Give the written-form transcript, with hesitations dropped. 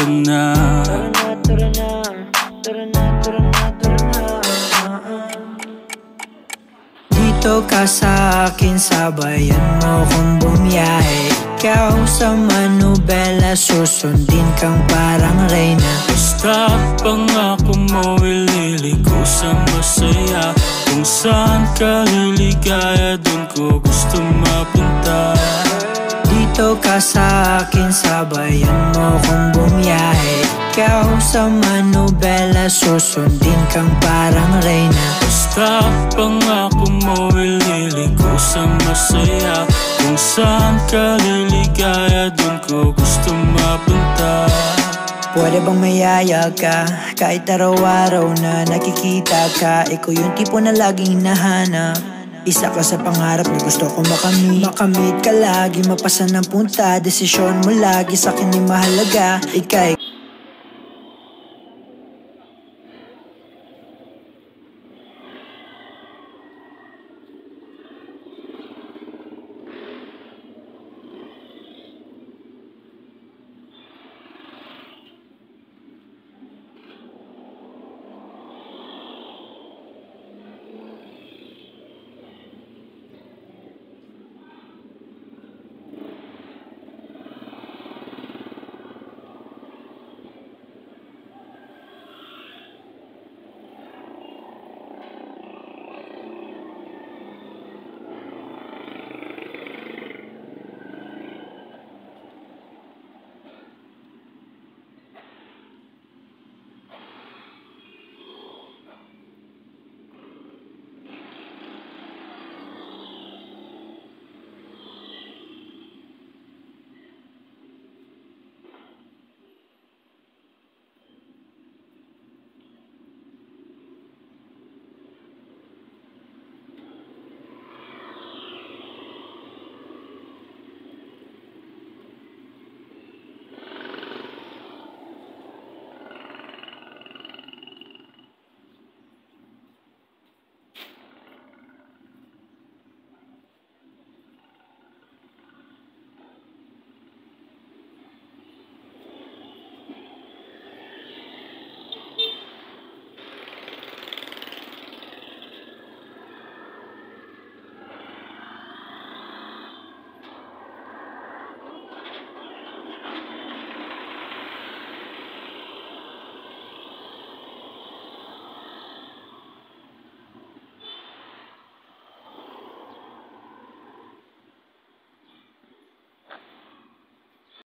tara na. Tara na, tara na, tara na, tara na, tara na. Dito ka sa akin, sabayan mo kong bumiyahe. Ikaw sa manubela, susundin kang parang reyna. Basta pangako mo, ililiko sa masaya. Kung saan ka liligaya, dun ko gusto mapunta. Dito ka sa akin, sabayan mo kong bumiyahe. Ikaw sa manubela, susundin kang parang reyna. Basta pangako mo, ililiko sa masaya. Kung saan ka liligaya, dun ko gusto mapunta. Pwede bang mayaya ka? Kahit araw-araw na nakikita ka, ikaw yung tipo na laging hinahanap. Isa ka sa pangarap na gusto ko makamit. Makamit ka lagi, mapasa ng punta. Desisyon mo lagi sa'kin ay mahalaga. Ika'y